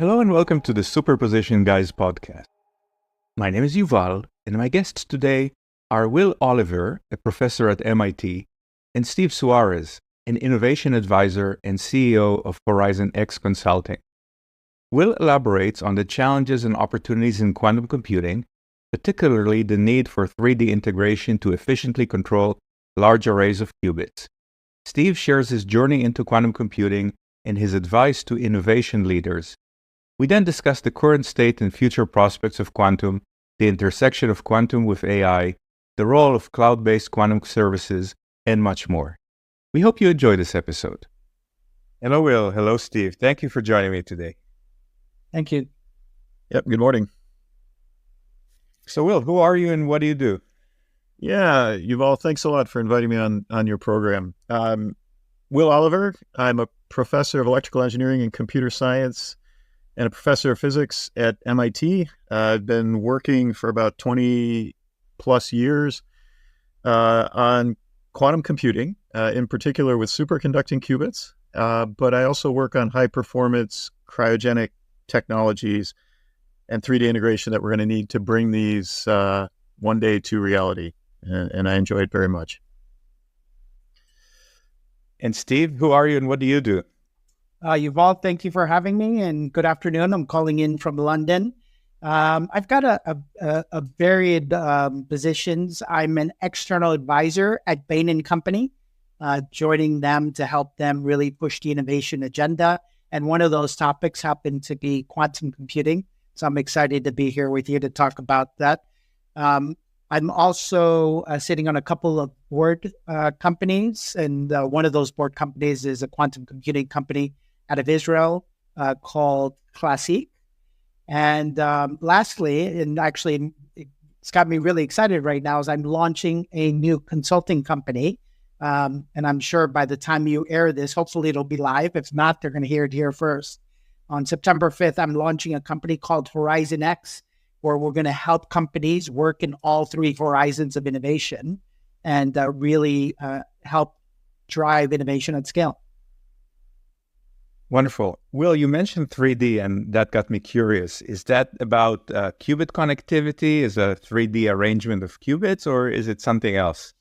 Hello and welcome to the Superposition Guys podcast. My name is Yuval, and my guests today are Will Oliver, a professor at MIT, and Steve Suarez, an innovation advisor and CEO of HorizonX Consulting. Will elaborates on the challenges and opportunities in quantum computing, particularly the need for 3D integration to efficiently control large arrays of qubits. Steve shares his journey into quantum computing and his advice to innovation leaders. We then discuss the current state and future prospects of quantum, the intersection of quantum with AI, the role of cloud-based quantum services, and much more. We hope you enjoy this episode. Hello, Will. Hello, Steve. Thank you for joining me today. Thank you. Yep, good morning. So, Will, who are you and what do you do? Yeah, Yuval, thanks a lot for inviting me on your program. Will Oliver, I'm a professor of electrical engineering and computer science and a professor of physics at MIT. I've been working for about 20 plus years on quantum computing, in particular with superconducting qubits, but I also work on high performance cryogenic technologies and 3D integration that we're going to need to bring these one day to reality. And I enjoy it very much. And Steve, who are you and what do you do? Yuval, thank you for having me, and good afternoon. I'm calling in from London. I've got a varied positions. I'm an external advisor at Bain & Company, joining them to help them really push the innovation agenda. And one of those topics happened to be quantum computing. So I'm excited to be here with you to talk about that. I'm also sitting on a couple of board companies, and one of those board companies is a quantum computing company out of Israel called Classic. And lastly, and actually it's got me really excited right now, is I'm launching a new consulting company. And I'm sure by the time you air this, hopefully it'll be live. If not, they're going to hear it here first. On September 5th, I'm launching a company called HorizonX, where we're going to help companies work in all three horizons of innovation and really help drive innovation at scale. Wonderful. Will, you mentioned 3D, and that got me curious. Is that about qubit connectivity? Is a 3D arrangement of qubits, or is it something else?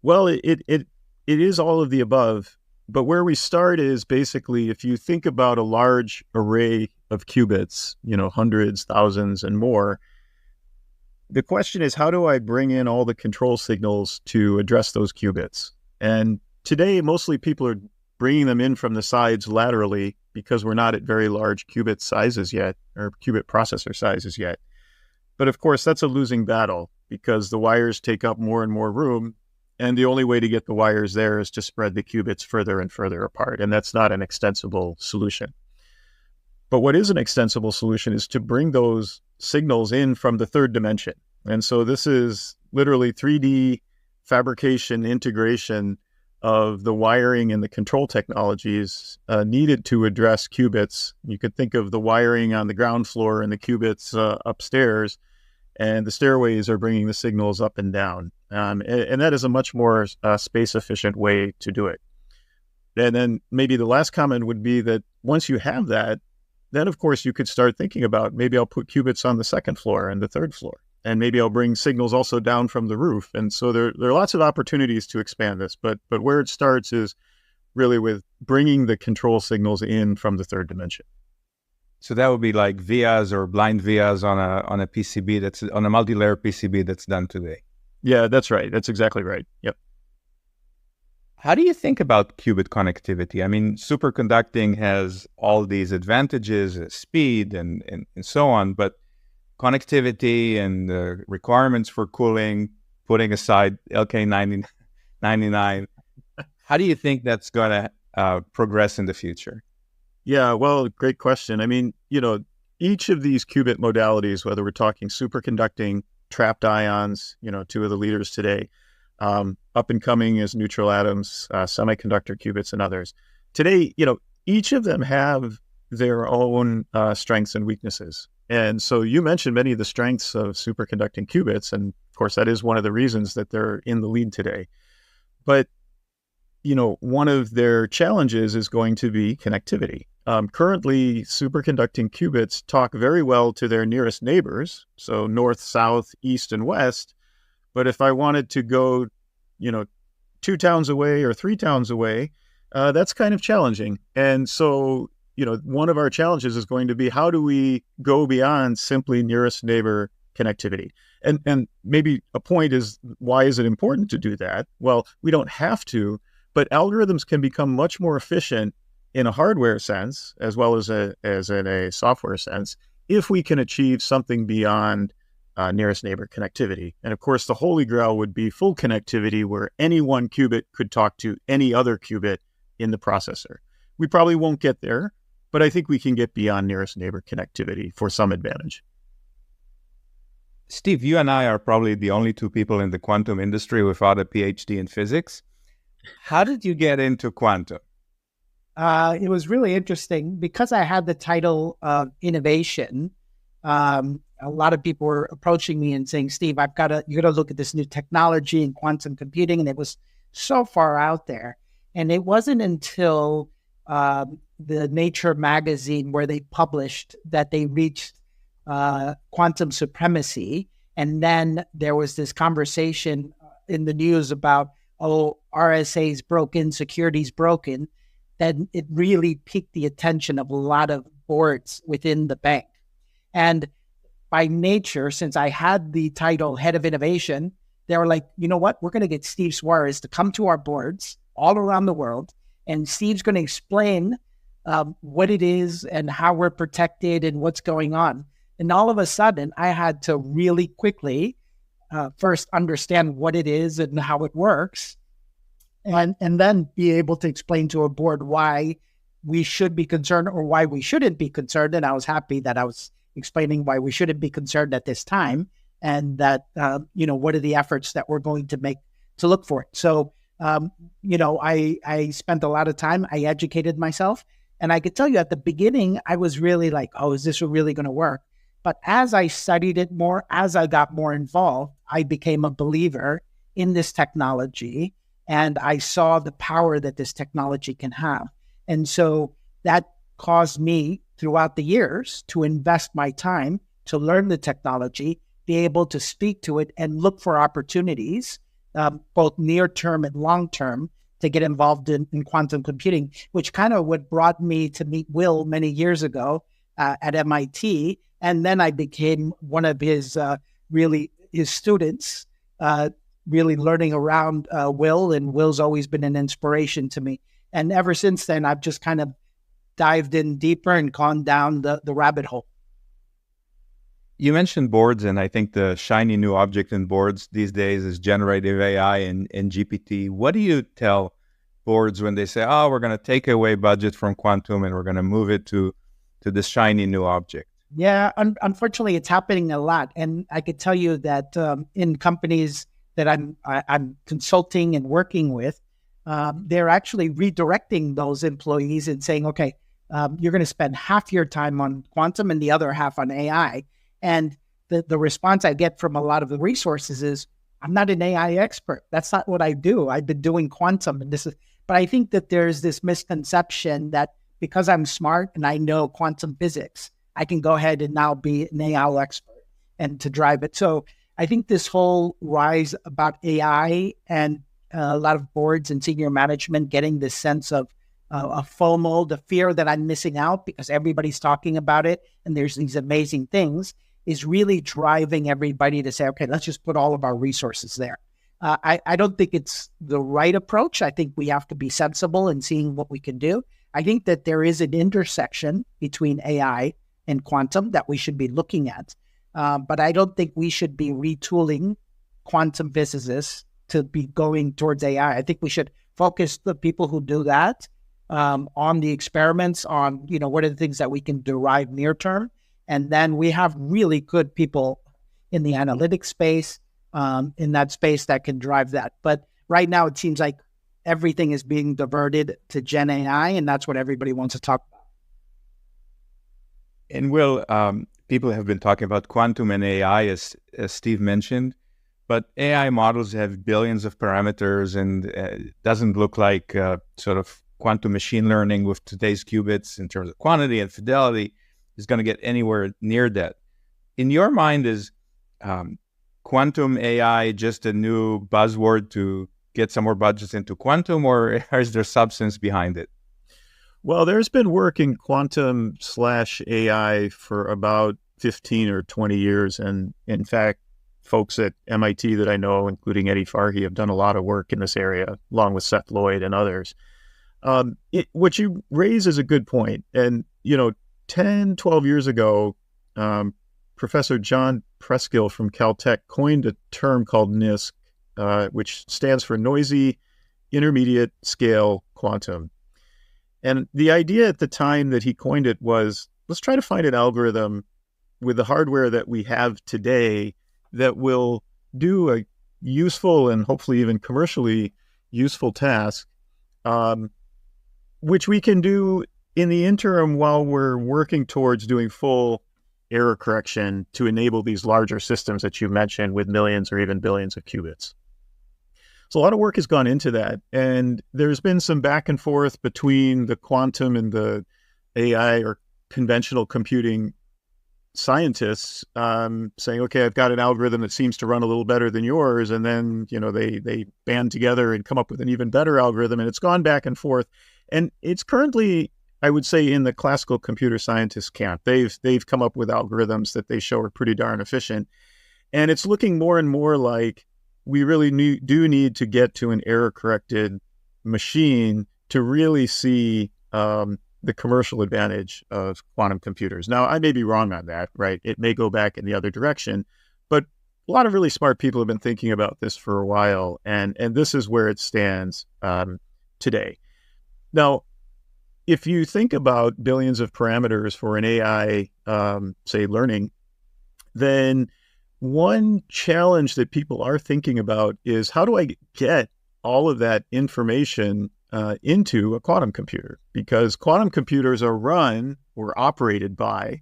Well, it is all of the above. But where we start is basically, if you think about a large array of qubits, hundreds, thousands, and more, the question is, how do I bring in all the control signals to address those qubits? And today, mostly people are bringing them in from the sides laterally because we're not at very large qubit sizes yet, or qubit processor sizes yet. But of course, that's a losing battle because the wires take up more and more room. And the only way to get the wires there is to spread the qubits further and further apart. And that's not an extensible solution. But what is an extensible solution is to bring those signals in from the third dimension. And so this is literally 3D fabrication integration of the wiring and the control technologies needed to address qubits. You could think of the wiring on the ground floor and the qubits upstairs, and the stairways are bringing the signals up and down. And that is a much more space-efficient way to do it. And then maybe the last comment would be that once you have that, then of course you could start thinking about, maybe I'll put qubits on the second floor and the third floor, and maybe I'll bring signals also down from the roof. And so there are lots of opportunities to expand this, but where it starts is really with bringing the control signals in from the third dimension. So that would be like vias or blind vias on a PCB that's on a multi-layer PCB that's done today. Yeah, that's right. That's exactly right. Yep. How do you think about qubit connectivity? I mean, superconducting has all these advantages, speed and so on, but connectivity and the requirements for cooling, putting aside LK99, how do you think that's going to progress in the future? Yeah, well, great question. I mean, each of these qubit modalities, whether we're talking superconducting, trapped ions, two of the leaders today, up and coming as neutral atoms, semiconductor qubits, and others. Today, each of them have their own strengths and weaknesses. And so you mentioned many of the strengths of superconducting qubits, and of course, that is one of the reasons that they're in the lead today. But one of their challenges is going to be connectivity. Currently, superconducting qubits talk very well to their nearest neighbors, so north, south, east, and west. But if I wanted to go, 2 towns away or 3 towns away, that's kind of challenging. And so, one of our challenges is going to be how do we go beyond simply nearest neighbor connectivity? And maybe a point is, why is it important to do that? Well, we don't have to, but algorithms can become much more efficient in a hardware sense, as well as in a software sense, if we can achieve something beyond nearest neighbor connectivity. And of course, the holy grail would be full connectivity where any one qubit could talk to any other qubit in the processor. We probably won't get there, but I think we can get beyond nearest neighbor connectivity for some advantage. Steve, you and I are probably the only two people in the quantum industry without a PhD in physics. How did you get into quantum? It was really interesting because I had the title of innovation. A lot of people were approaching me and saying, Steve, you got to look at this new technology in quantum computing. And it was so far out there. And it wasn't until the Nature magazine where they published that they reached quantum supremacy. And then there was this conversation in the news about, RSA's broken, security's broken. Then it really piqued the attention of a lot of boards within the bank. And by nature, since I had the title head of innovation, they were like, you know what? We're going to get Steve Suarez to come to our boards all around the world. And Steve's going to explain what it is and how we're protected and what's going on. And all of a sudden, I had to really quickly first understand what it is and how it works, and then be able to explain to a board why we should be concerned or why we shouldn't be concerned. And I was happy that I was explaining why we shouldn't be concerned at this time, and that, what are the efforts that we're going to make to look for it. So, I spent a lot of time, I educated myself, and I could tell you at the beginning, I was really like, is this really going to work? But as I studied it more, as I got more involved, I became a believer in this technology, and I saw the power that this technology can have. And so that caused me throughout the years to invest my time to learn the technology, be able to speak to it and look for opportunities, both near term and long term, to get involved in quantum computing, which kind of what brought me to meet Will many years ago at MIT. And then I became one of his students, really learning around Will, and Will's always been an inspiration to me. And ever since then, I've just kind of dived in deeper and gone down the rabbit hole. You mentioned boards, and I think the shiny new object in boards these days is generative AI and GPT. What do you tell boards when they say, we're going to take away budget from quantum and we're going to move it to this shiny new object? Yeah, unfortunately, it's happening a lot. And I could tell you that in companies that I'm consulting and working with, they're actually redirecting those employees and saying, okay, you're going to spend half your time on quantum and the other half on AI. And the response I get from a lot of the resources is, I'm not an AI expert. That's not what I do. I've been doing quantum. But I think that there's this misconception that because I'm smart and I know quantum physics, I can go ahead and now be an AI expert and to drive it. So I think this whole rise about AI and a lot of boards and senior management getting this sense of a FOMO, the fear that I'm missing out because everybody's talking about it and there's these amazing things, is really driving everybody to say, okay, let's just put all of our resources there. I don't think it's the right approach. I think we have to be sensible in seeing what we can do. I think that there is an intersection between AI and quantum that we should be looking at. But I don't think we should be retooling quantum physicists to be going towards AI. I think we should focus the people who do that on the experiments, on, what are the things that we can derive near term. And then we have really good people in the analytics space, in that space that can drive that. But right now it seems like everything is being diverted to Gen AI, and that's what everybody wants to talk about. And Will, people have been talking about quantum and AI, as Steve mentioned, but AI models have billions of parameters, and it doesn't look like sort of quantum machine learning with today's qubits in terms of quantity and fidelity is going to get anywhere near that. In your mind, is quantum AI just a new buzzword to get some more budgets into quantum, or is there substance behind it? Well, there's been work in quantum/AI for about 15 or 20 years. And in fact, folks at MIT that I know, including Eddie Farhi, have done a lot of work in this area, along with Seth Lloyd and others. What you raise is a good point. And, 10, 12 years ago, Professor John Preskill from Caltech coined a term called NISQ, which stands for Noisy Intermediate Scale Quantum. And the idea at the time that he coined it was, let's try to find an algorithm with the hardware that we have today that will do a useful and hopefully even commercially useful task, which we can do in the interim while we're working towards doing full error correction to enable these larger systems that you mentioned with millions or even billions of qubits. So a lot of work has gone into that. And there's been some back and forth between the quantum and the AI or conventional computing scientists saying, okay, I've got an algorithm that seems to run a little better than yours. And then, they band together and come up with an even better algorithm. And it's gone back and forth. And it's currently, I would say, in the classical computer scientist camp. They've come up with algorithms that they show are pretty darn efficient. And it's looking more and more like we really do need to get to an error-corrected machine to really see the commercial advantage of quantum computers. Now, I may be wrong on that, right? It may go back in the other direction, but a lot of really smart people have been thinking about this for a while, and this is where it stands today. Now, if you think about billions of parameters for an AI, say, learning, then one challenge that people are thinking about is, how do I get all of that information into a quantum computer? Because quantum computers are run or operated by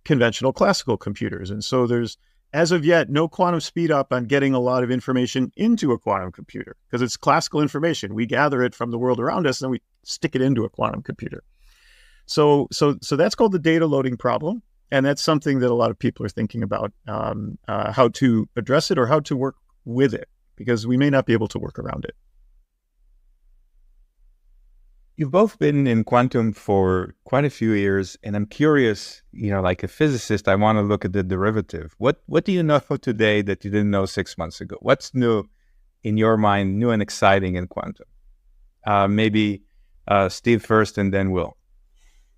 conventional classical computers. And so there's, as of yet, no quantum speed up on getting a lot of information into a quantum computer, because it's classical information. We gather it from the world around us and we stick it into a quantum computer. So that's called the data loading problem. And that's something that a lot of people are thinking about, how to address it or how to work with it, because we may not be able to work around it. You've both been in quantum for quite a few years, and I'm curious, like a physicist, I want to look at the derivative. What do you know today that you didn't know 6 months ago? What's new in your mind, new and exciting in quantum? Maybe Steve first and then Will.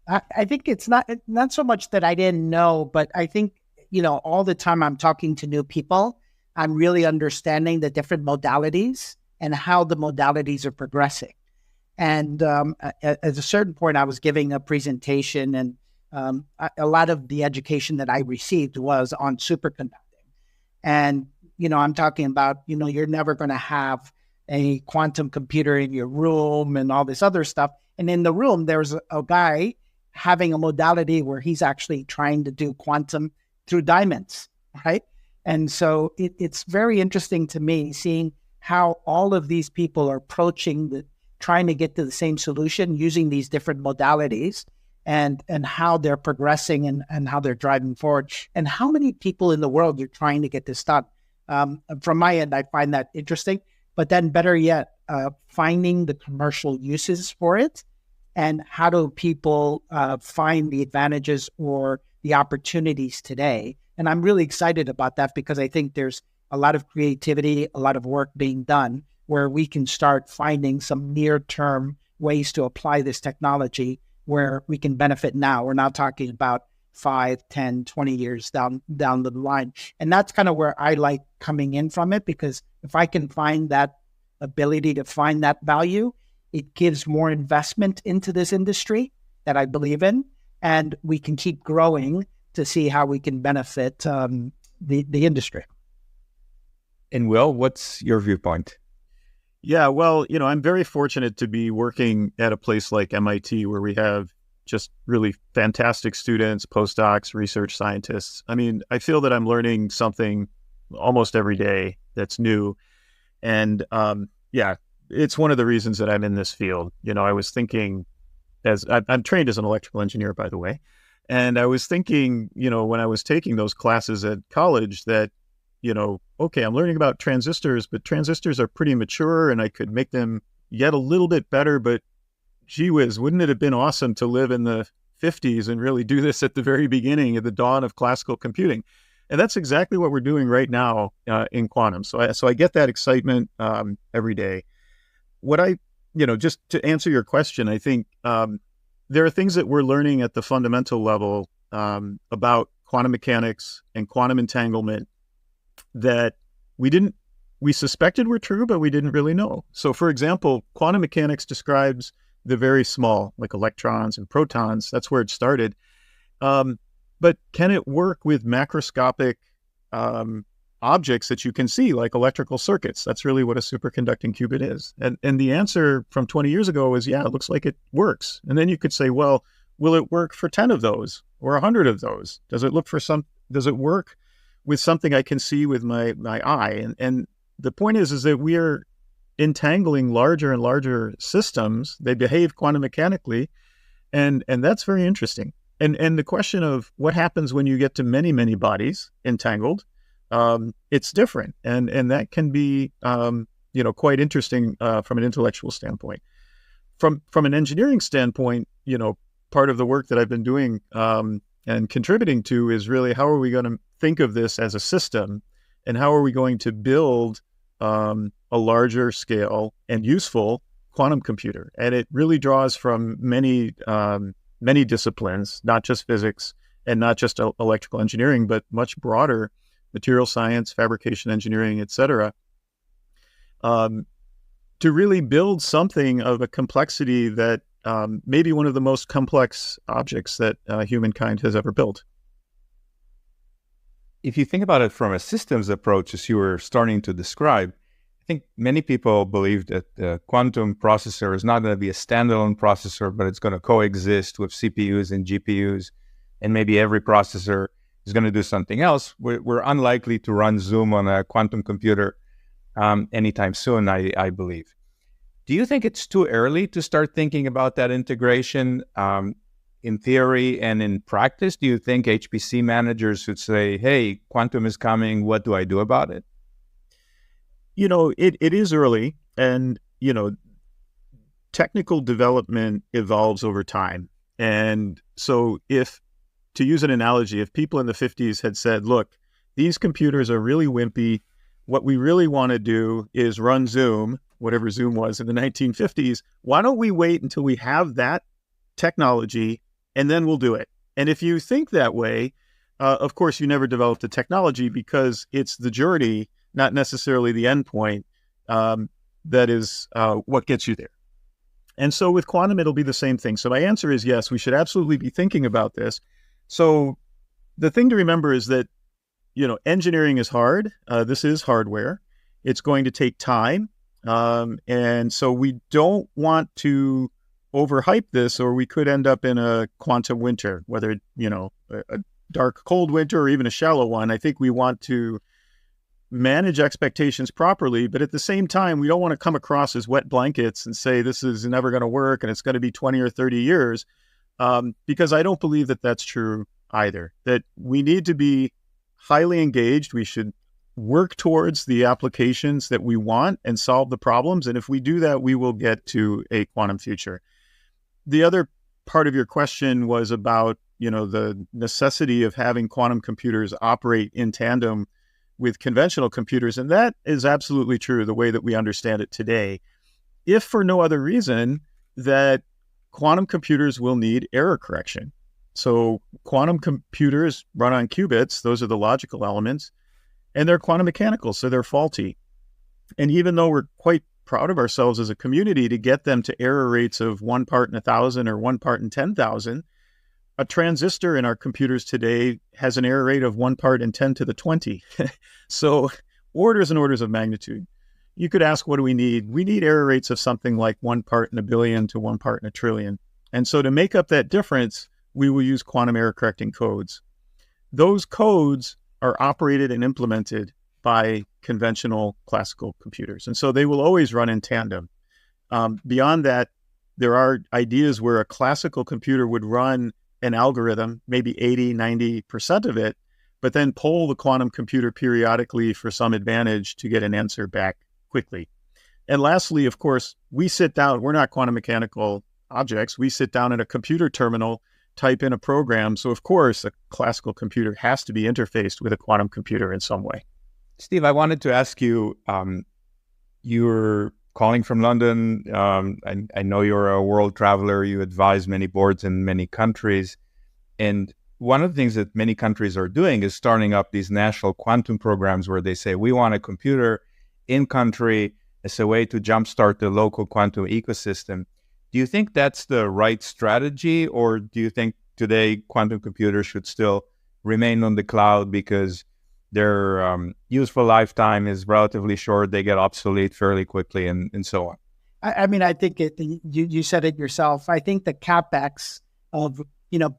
I think it's not so much that I didn't know, but I think, all the time I'm talking to new people, I'm really understanding the different modalities and how the modalities are progressing. And at a certain point, I was giving a presentation, and a lot of the education that I received was on superconducting. And, I'm talking about, you're never going to have a quantum computer in your room and all this other stuff. And in the room, there's a guy having a modality where he's actually trying to do quantum through diamonds, right? And so it's very interesting to me seeing how all of these people are approaching trying to get to the same solution using these different modalities, and how they're progressing and how they're driving forward, and how many people in the world are trying to get this done. From my end, I find that interesting, but then better yet, finding the commercial uses for it. And how do people find the advantages or the opportunities today? And I'm really excited about that, because I think there's a lot of creativity, a lot of work being done where we can start finding some near-term ways to apply this technology where we can benefit now. We're not talking about 5, 10, 20 years down the line. And that's kind of where I like coming in from it, because if I can find that ability to find that value, it gives more investment into this industry that I believe in, and we can keep growing to see how we can benefit the industry. And Will, what's your viewpoint? Yeah, well, I'm very fortunate to be working at a place like MIT, where we have just really fantastic students, postdocs, research scientists. I mean, I feel that I'm learning something almost every day that's new. And it's one of the reasons that I'm in this field. I was thinking, I'm trained as an electrical engineer, by the way. And I was thinking, when I was taking those classes at college that, okay, I'm learning about transistors, but transistors are pretty mature and I could make them yet a little bit better. But gee whiz, wouldn't it have been awesome to live in the 50s and really do this at the very beginning of the dawn of classical computing? And that's exactly what we're doing right now in quantum. So I get that excitement every day. Just to answer your question, I think there are things that we're learning at the fundamental level about quantum mechanics and quantum entanglement that we suspected were true, but we didn't really know. So for example, quantum mechanics describes the very small, like electrons and protons. That's where it started. But can it work with macroscopic objects that you can see, like electrical circuits? That's really what a superconducting qubit is. And the answer from 20 years ago was, yeah, it looks like it works. And then you could say, well, will it work for 10 of those or 100 of those? Does it work with something I can see with my eye? And the point is that we are entangling larger and larger systems. They behave quantum mechanically. And that's very interesting. And the question of what happens when you get to many, many bodies entangled, it's different. And that can be, quite interesting from an intellectual standpoint. From an engineering standpoint, part of the work that I've been doing and contributing to is really how are we going to think of this as a system, and how are we going to build a larger scale and useful quantum computer? And it really draws from many disciplines, not just physics and not just electrical engineering, but much broader material science, fabrication engineering, et cetera, to really build something of a complexity that may be one of the most complex objects that humankind has ever built. If you think about it from a systems approach, as you were starting to describe, I think many people believe that the quantum processor is not going to be a standalone processor, but it's going to coexist with CPUs and GPUs, and maybe every processor is going to do something else. We're unlikely to run Zoom on a quantum computer anytime soon, I believe. Do you think it's too early to start thinking about that integration in theory and in practice? Do you think HPC managers should say, hey, quantum is coming, what do I do about it? It is early, and, technical development evolves over time. And so to use an analogy, if people in the 50s had said, look, these computers are really wimpy, what we really want to do is run Zoom, whatever Zoom was in the 1950s, why don't we wait until we have that technology and then we'll do it? And if you think that way, of course, you never develop the technology, because it's the journey, not necessarily the endpoint, that is what gets you there. And so with quantum, it'll be the same thing. So my answer is yes, we should absolutely be thinking about this. So the thing to remember is that, engineering is hard. This is hardware. It's going to take time. And so we don't want to overhype this, or we could end up in a quantum winter, whether, a dark, cold winter or even a shallow one. I think we want to manage expectations properly, but at the same time, we don't want to come across as wet blankets and say this is never going to work and it's going to be 20 or 30 years, because I don't believe that that's true either, that we need to be highly engaged. We should work towards the applications that we want and solve the problems. And if we do that, we will get to a quantum future. The other part of your question was about, the necessity of having quantum computers operate in tandem with conventional computers. And that is absolutely true, the way that we understand it today. If for no other reason that quantum computers will need error correction. So quantum computers run on qubits. Those are the logical elements. And they're quantum mechanical, so they're faulty. And even though we're quite proud of ourselves as a community to get them to error rates of 1 part in 1,000 or 1 part in 10,000, a transistor in our computers today has an error rate of 1 part in 10 to the 20. So orders and orders of magnitude. You could ask, what do we need? We need error rates of something like 1 part in a billion to 1 part in a trillion. And so to make up that difference, we will use quantum error correcting codes. Those codes are operated and implemented by conventional classical computers. And so they will always run in tandem. Beyond that, there are ideas where a classical computer would run an algorithm, maybe 80, 90% of it, but then poll the quantum computer periodically for some advantage to get an answer back quickly. And lastly, of course, we sit down, we're not quantum mechanical objects. We sit down at a computer terminal, type in a program. So of course, a classical computer has to be interfaced with a quantum computer in some way. Steve, I wanted to ask you, you're calling from London. I know you're a world traveler. You advise many boards in many countries. And one of the things that many countries are doing is starting up these national quantum programs where they say, we want a computer in country as a way to jumpstart the local quantum ecosystem. Do you think that's the right strategy, or do you think today quantum computers should still remain on the cloud because their useful lifetime is relatively short, they get obsolete fairly quickly, and so on? I mean, I think you said it yourself. I think the CapEx of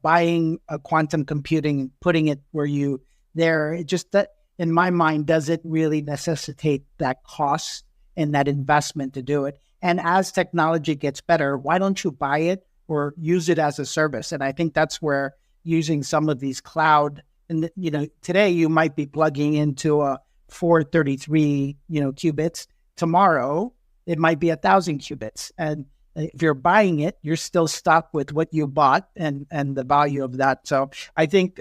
buying a quantum computing and putting it where it just, that in my mind, doesn't really necessitate that cost and that investment to do it. And as technology gets better, why don't you buy it or use it as a service? And I think that's where using some of these cloud, and today you might be plugging into a 433 qubits. Tomorrow it might be 1,000 qubits, and if you're buying it, you're still stuck with what you bought and the value of that. So I think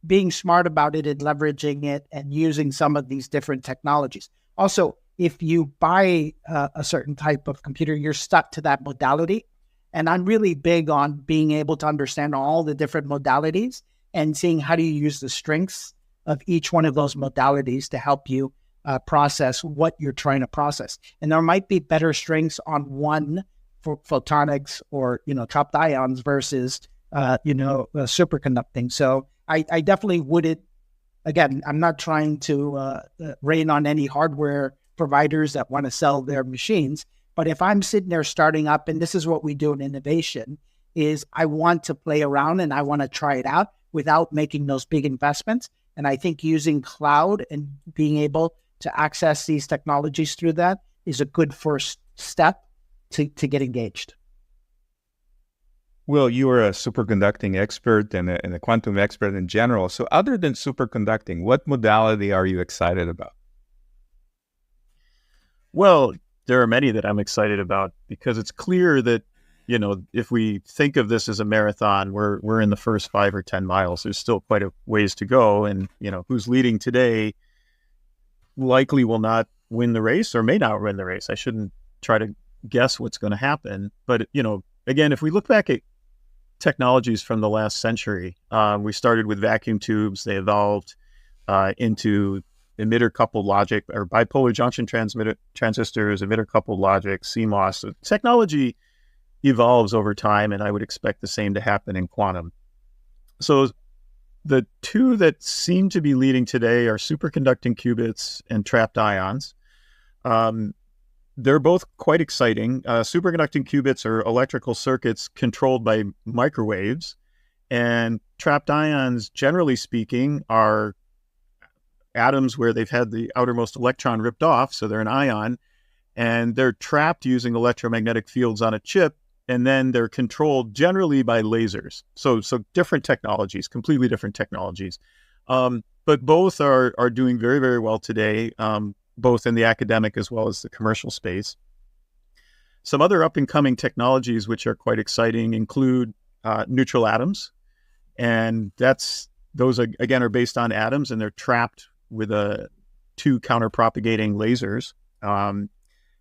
being smart about it and leveraging it and using some of these different technologies. Also, if you buy a certain type of computer, you're stuck to that modality. And I'm really big on being able to understand all the different modalities and seeing how do you use the strengths of each one of those modalities to help you process what you're trying to process. And there might be better strengths on one for photonics or, trapped ions versus, superconducting. So I definitely wouldn't, again, I'm not trying to rain on any hardware providers that want to sell their machines. But if I'm sitting there starting up, and this is what we do in innovation, is I want to play around and I want to try it out without making those big investments. And I think using cloud and being able to access these technologies through that is a good first step to get engaged. Well, you are a superconducting expert and a quantum expert in general. So other than superconducting, what modality are you excited about? Well, there are many that I'm excited about because it's clear that, if we think of this as a marathon, we're in the first 5 or 10 miles. There's still quite a ways to go. And, who's leading today likely will not win the race or may not win the race. I shouldn't try to guess what's going to happen. But, again, if we look back at technologies from the last century, we started with vacuum tubes. They evolved into emitter-coupled logic or bipolar junction transistors, emitter-coupled logic, CMOS. So technology evolves over time, and I would expect the same to happen in quantum. So the two that seem to be leading today are superconducting qubits and trapped ions. They're both quite exciting. Superconducting qubits are electrical circuits controlled by microwaves, and trapped ions, generally speaking, are atoms where they've had the outermost electron ripped off, so they're an ion, and they're trapped using electromagnetic fields on a chip, and then they're controlled generally by lasers. So different technologies, completely different technologies. But both are doing very, very well today, both in the academic as well as the commercial space. Some other up-and-coming technologies which are quite exciting include neutral atoms, and those are based on atoms, and they're trapped with two counter-propagating lasers.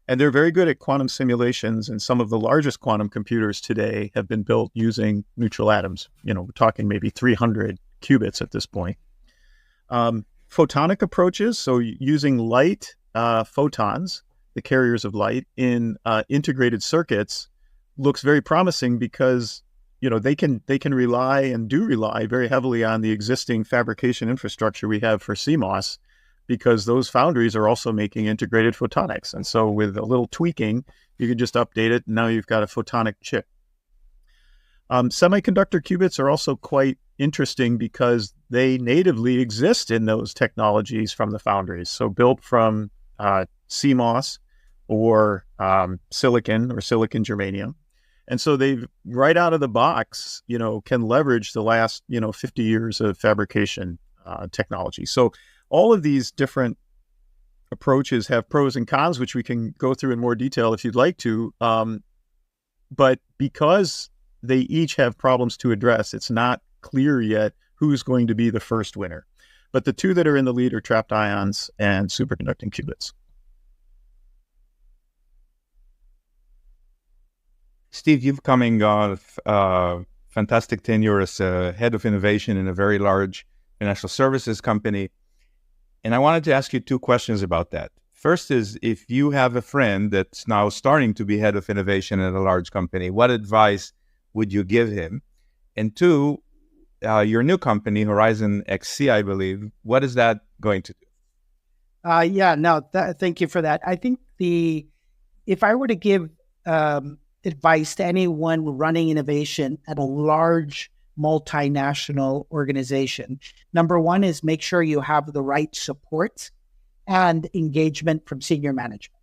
And they're very good at quantum simulations, and some of the largest quantum computers today have been built using neutral atoms. We're talking maybe 300 qubits at this point. Photonic approaches, so using light photons, the carriers of light, in integrated circuits looks very promising because they can rely and do rely very heavily on the existing fabrication infrastructure we have for CMOS, because those foundries are also making integrated photonics. And so with a little tweaking, you can just update it, and now you've got a photonic chip. Semiconductor qubits are also quite interesting because they natively exist in those technologies from the foundries. So built from CMOS, or silicon or silicon germanium. And so they've right out of the box, can leverage the last, 50 years of fabrication technology. So all of these different approaches have pros and cons, which we can go through in more detail if you'd like to. But because they each have problems to address, it's not clear yet who's going to be the first winner. But the two that are in the lead are trapped ions and superconducting qubits. Steve, you've coming off fantastic tenure as head of innovation in a very large financial services company. And I wanted to ask you two questions about that. First is, if you have a friend that's now starting to be head of innovation at a large company, what advice would you give him? And two, your new company, HorizonXC, I believe, what is that going to do? Thank you for that. I think if I were to give advice to anyone running innovation at a large multinational organization, number one is make sure you have the right support and engagement from senior management.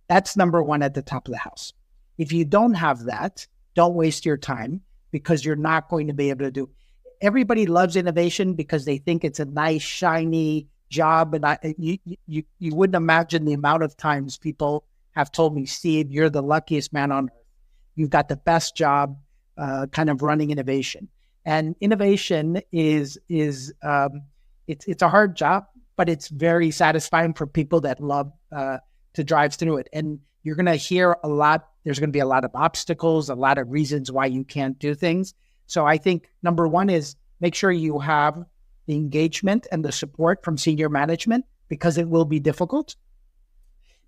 That's number one at the top of the house. If you don't have that, don't waste your time, because you're not going to be able to do. Everybody loves innovation because they think it's a nice, shiny job. And you wouldn't imagine the amount of times people have told me, Steve, you're the luckiest man on earth. You've got the best job kind of running innovation. And innovation is it's a hard job, but it's very satisfying for people that love to drive through it. And you're going to hear a lot. There's going to be a lot of obstacles, a lot of reasons why you can't do things. So I think number one is make sure you have the engagement and the support from senior management, because it will be difficult.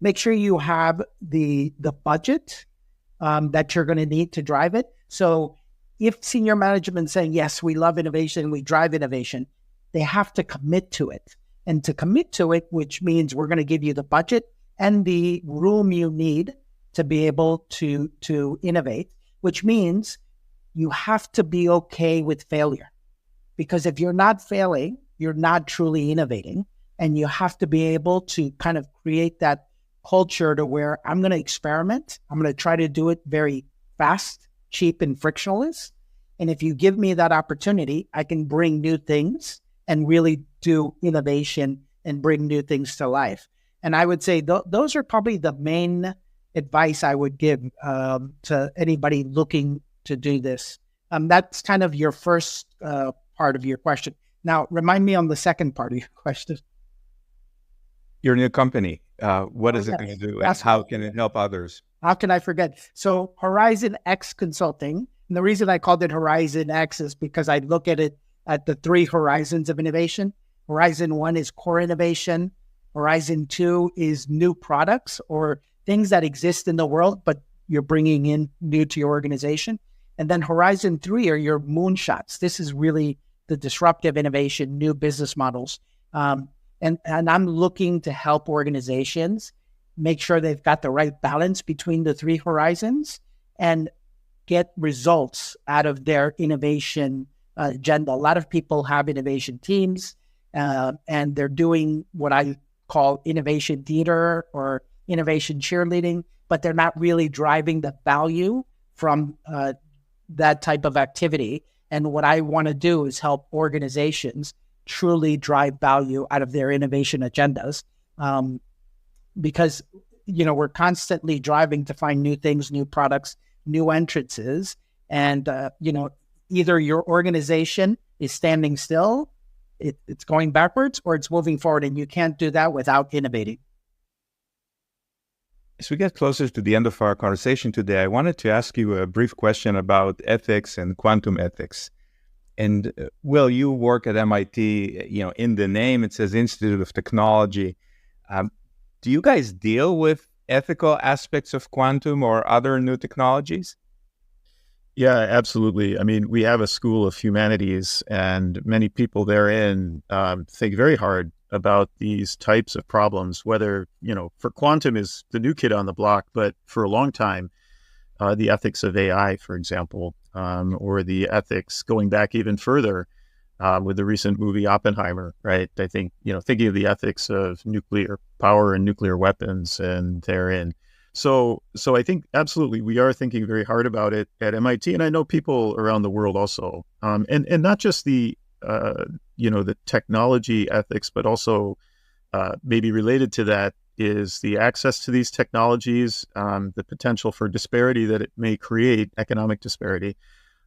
Make sure you have the budget that you're going to need to drive it. So if senior management is saying, yes, we love innovation, we drive innovation, they have to commit to it. And to commit to it, which means we're going to give you the budget and the room you need to be able to innovate, which means you have to be okay with failure. Because if you're not failing, you're not truly innovating. And you have to be able to kind of create that culture to where I'm going to experiment. I'm going to try to do it very fast, cheap, and frictionless. And if you give me that opportunity, I can bring new things and really do innovation and bring new things to life. And I would say those are probably the main advice I would give to anybody looking to do this. That's kind of your first part of your question. Now, remind me on the second part of your question. Your new company, what is it going to do? And how can it help others? How can I forget? So HorizonX Consulting, and the reason I called it HorizonX is because I look at it at the three horizons of innovation. Horizon 1 is core innovation. Horizon 2 is new products or things that exist in the world, but you're bringing in new to your organization. And then Horizon 3 are your moonshots. This is really the disruptive innovation, new business models. And I'm looking to help organizations make sure they've got the right balance between the three horizons and get results out of their innovation agenda. A lot of people have innovation teams and they're doing what I call innovation theater or innovation cheerleading, but they're not really driving the value from that type of activity. And what I want to do is help organizations truly drive value out of their innovation agendas. Because, we're constantly driving to find new things, new products, new entrances. And, either your organization is standing still, it's going backwards, or it's moving forward. And you can't do that without innovating. As we get closer to the end of our conversation today, I wanted to ask you a brief question about ethics and quantum ethics. And Will, you work at MIT, in the name, it says Institute of Technology. Do you guys deal with ethical aspects of quantum or other new technologies? Yeah, absolutely. I mean, we have a school of humanities, and many people therein think very hard about these types of problems, whether, for quantum is the new kid on the block, but for a long time, the ethics of AI, for example, or the ethics going back even further with the recent movie Oppenheimer, right? I think, thinking of the ethics of nuclear power and nuclear weapons and therein. So I think absolutely we are thinking very hard about it at MIT, and I know people around the world also, and not just the the technology ethics, but also maybe related to that is the access to these technologies, the potential for disparity that it may create, economic disparity,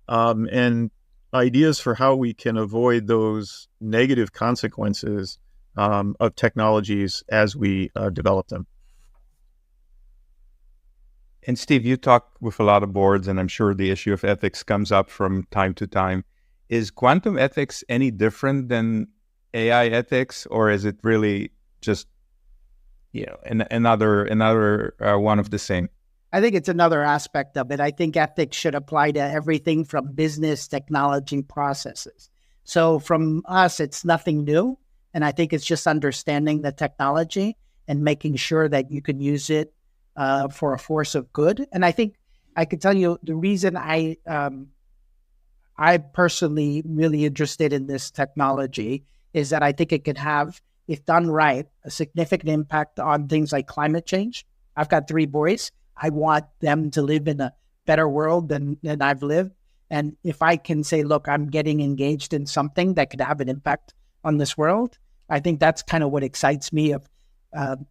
and ideas for how we can avoid those negative consequences of technologies as we develop them. And Steve, you talk with a lot of boards, and I'm sure the issue of ethics comes up from time to time. Is quantum ethics any different than AI ethics, or is it really just another one of the same? I think it's another aspect of it. I think ethics should apply to everything from business, technology, processes. So from us, it's nothing new. And I think it's just understanding the technology and making sure that you can use it for a force of good. And I think I could tell you the reason I'm personally really interested in this technology is that I think it could have, if done right, a significant impact on things like climate change. I've got 3 boys. I want them to live in a better world than I've lived. And if I can say, look, I'm getting engaged in something that could have an impact on this world, I think that's kind of what excites me of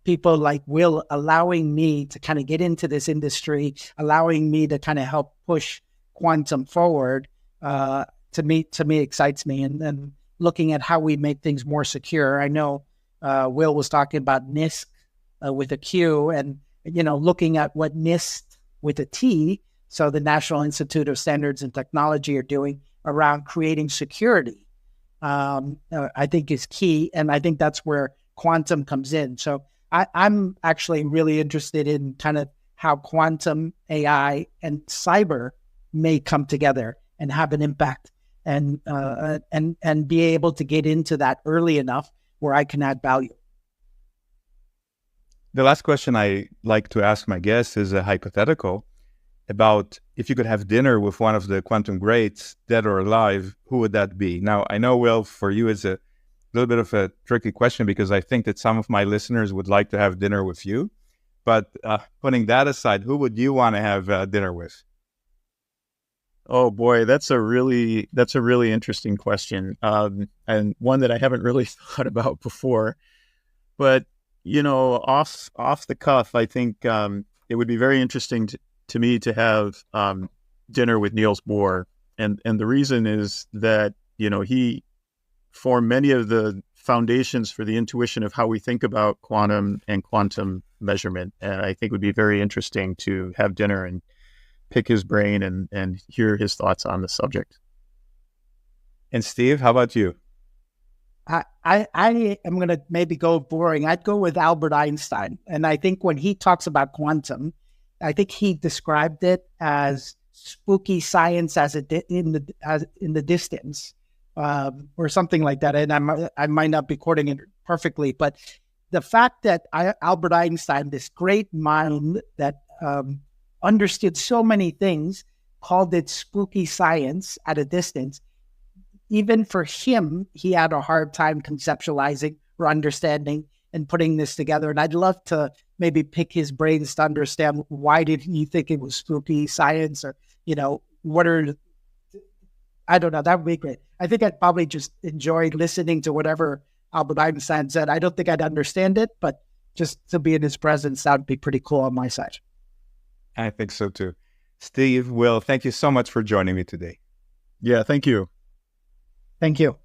people like Will allowing me to kind of get into this industry, allowing me to kind of help push quantum forward. To me excites me. And then looking at how we make things more secure. I know Will was talking about NIST with a Q, and looking at what NIST with a T, so the National Institute of Standards and Technology, are doing around creating security, I think is key. And I think that's where quantum comes in. So I'm actually really interested in kind of how quantum, AI, and cyber may come together and have an impact, and be able to get into that early enough where I can add value. The last question I like to ask my guests is a hypothetical about if you could have dinner with one of the quantum greats, dead or alive, who would that be? Now, I know, Will, for you it's a little bit of a tricky question because I think that some of my listeners would like to have dinner with you. But putting that aside, who would you want to have dinner with? Oh boy, that's a really interesting question, and one that I haven't really thought about before. But off the cuff, I think it would be very interesting to me to have dinner with Niels Bohr, and the reason is that he formed many of the foundations for the intuition of how we think about quantum and quantum measurement, and I think it would be very interesting to have dinner and pick his brain and hear his thoughts on the subject. And Steve, how about you? I am going to maybe go boring. I'd go with Albert Einstein. And I think when he talks about quantum, I think he described it as spooky science in the distance, or something like that. And I might not be quoting it perfectly, but the fact that Albert Einstein, this great mind that understood so many things, called it spooky science at a distance. Even for him, he had a hard time conceptualizing or understanding and putting this together. And I'd love to maybe pick his brains to understand why did he think it was spooky science, or, I don't know, that would be great. I think I'd probably just enjoy listening to whatever Albert Einstein said. I don't think I'd understand it, but just to be in his presence, that would be pretty cool on my side. I think so too. Steve, Will, thank you so much for joining me today. Yeah, thank you. Thank you.